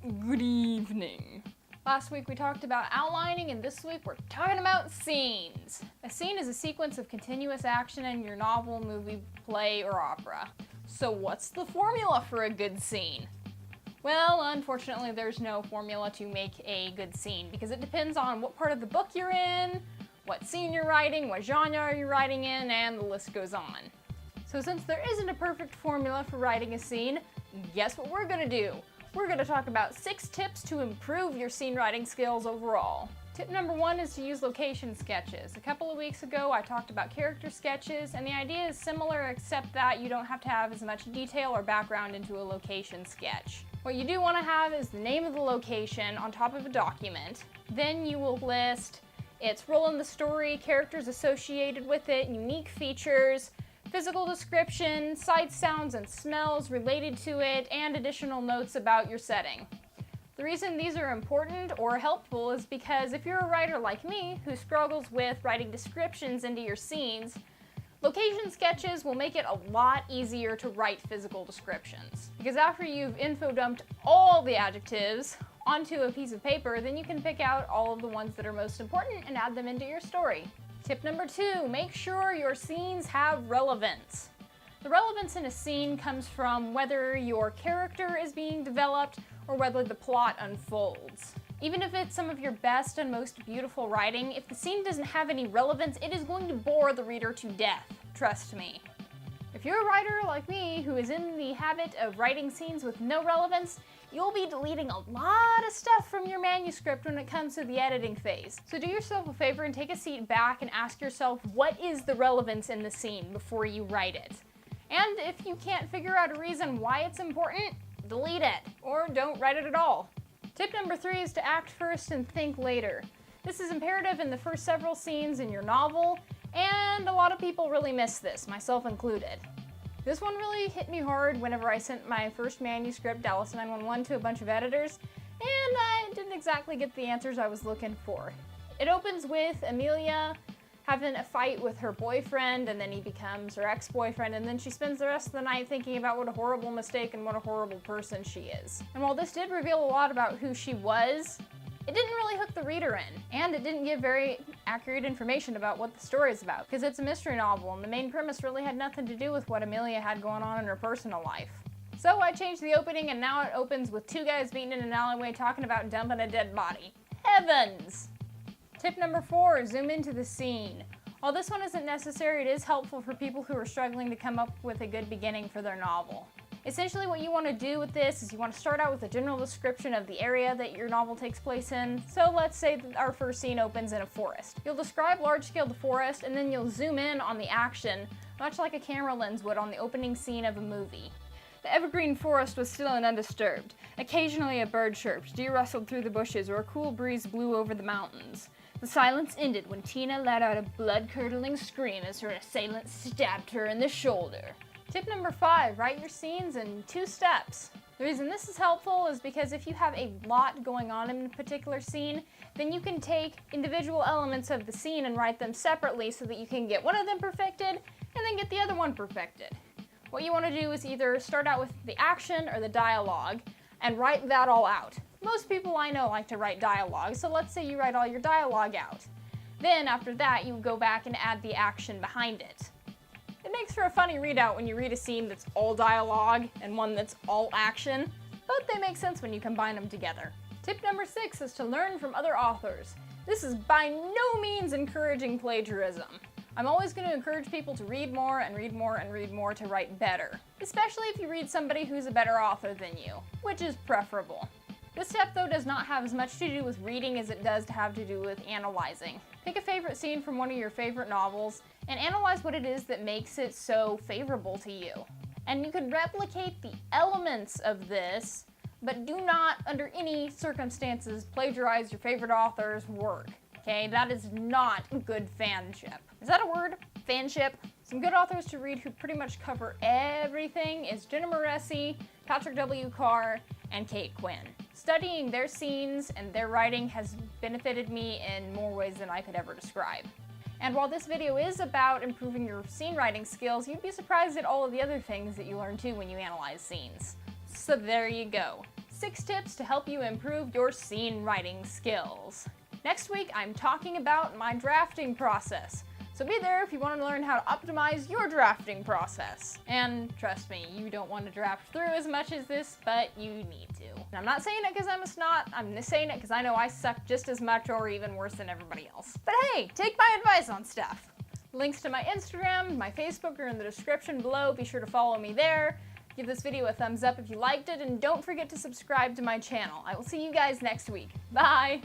Good evening. Last week we talked about outlining, and this week we're talking about scenes. A scene is a sequence of continuous action in your novel, movie, play, or opera. So what's the formula for a good scene? Well, unfortunately there's no formula to make a good scene because it depends on what part of the book you're in, what scene you're writing, what genre are you writing in, and the list goes on. So since there isn't a perfect formula for writing a scene, guess what we're gonna do? We're going to talk about 6 tips to improve your scene writing skills overall. Tip number 1 is to use location sketches. A couple of weeks ago I talked about character sketches, and the idea is similar except that you don't have to have as much detail or background into a location sketch. What you do want to have is the name of the location on top of a document. Then you will list its role in the story, characters associated with it, unique features, physical description, sights, sounds, and smells related to it, and additional notes about your setting. The reason these are important or helpful is because if you're a writer like me who struggles with writing descriptions into your scenes, location sketches will make it a lot easier to write physical descriptions. Because after you've info dumped all the adjectives onto a piece of paper, then you can pick out all of the ones that are most important and add them into your story. Tip number 2, make sure your scenes have relevance. The relevance in a scene comes from whether your character is being developed or whether the plot unfolds. Even if it's some of your best and most beautiful writing, if the scene doesn't have any relevance, it is going to bore the reader to death. Trust me. If you're a writer like me who is in the habit of writing scenes with no relevance, you'll be deleting a lot of stuff from your manuscript when it comes to the editing phase. So do yourself a favor and take a seat back and ask yourself, what is the relevance in the scene before you write it? And if you can't figure out a reason why it's important, delete it, or don't write it at all. Tip number 3 is to act first and think later. This is imperative in the first several scenes in your novel, and a lot of people really miss this, myself included. This one really hit me hard whenever I sent my first manuscript, Dallas 911, to a bunch of editors, and I didn't exactly get the answers I was looking for. It opens with Amelia having a fight with her boyfriend, and then he becomes her ex-boyfriend, and then she spends the rest of the night thinking about what a horrible mistake and what a horrible person she is. And while this did reveal a lot about who she was, it didn't really hook the reader in, and it didn't give very accurate information about what the story is about, because it's a mystery novel, and the main premise really had nothing to do with what Amelia had going on in her personal life. So I changed the opening, and now it opens with 2 guys meeting in an alleyway talking about dumping a dead body. Heavens! Tip number 4, zoom into the scene. While this one isn't necessary, it is helpful for people who are struggling to come up with a good beginning for their novel. Essentially what you want to do with this is you want to start out with a general description of the area that your novel takes place in. So let's say that our first scene opens in a forest. You'll describe large-scale the forest, and then you'll zoom in on the action, much like a camera lens would on the opening scene of a movie. The evergreen forest was still and undisturbed. Occasionally a bird chirped, deer rustled through the bushes, or a cool breeze blew over the mountains. The silence ended when Tina let out a blood-curdling scream as her assailant stabbed her in the shoulder. Tip number 5, write your scenes in 2 steps. The reason this is helpful is because if you have a lot going on in a particular scene, then you can take individual elements of the scene and write them separately so that you can get one of them perfected and then get the other one perfected. What you want to do is either start out with the action or the dialogue and write that all out. Most people I know like to write dialogue, so let's say you write all your dialogue out. Then after that you go back and add the action behind it. It makes for a funny readout when you read a scene that's all dialogue and one that's all action, but they make sense when you combine them together. Tip number 6 is to learn from other authors. This is by no means encouraging plagiarism. I'm always going to encourage people to read more and read more and read more to write better, especially if you read somebody who's a better author than you, which is preferable. This step, though, does not have as much to do with reading as it does to have to do with analyzing. Pick a favorite scene from one of your favorite novels and analyze what it is that makes it so favorable to you. And you can replicate the elements of this, but do not, under any circumstances, plagiarize your favorite author's work. Okay, that is not good fanship. Is that a word? Fanship? Some good authors to read who pretty much cover everything is Jenna Moreci, Patrick W. Carr, and Kate Quinn. Studying their scenes and their writing has benefited me in more ways than I could ever describe. And while this video is about improving your scene writing skills, you'd be surprised at all of the other things that you learn too when you analyze scenes. So there you go. 6 tips to help you improve your scene writing skills. Next week, I'm talking about my drafting process. So be there if you want to learn how to optimize your drafting process. And trust me, you don't want to draft through as much as this, but you need to. And I'm not saying it because I'm a snot, I'm just saying it because I know I suck just as much or even worse than everybody else. But hey, take my advice on stuff. Links to my Instagram, my Facebook are in the description below. Be sure to follow me there. Give this video a thumbs up if you liked it, and don't forget to subscribe to my channel. I will see you guys next week. Bye!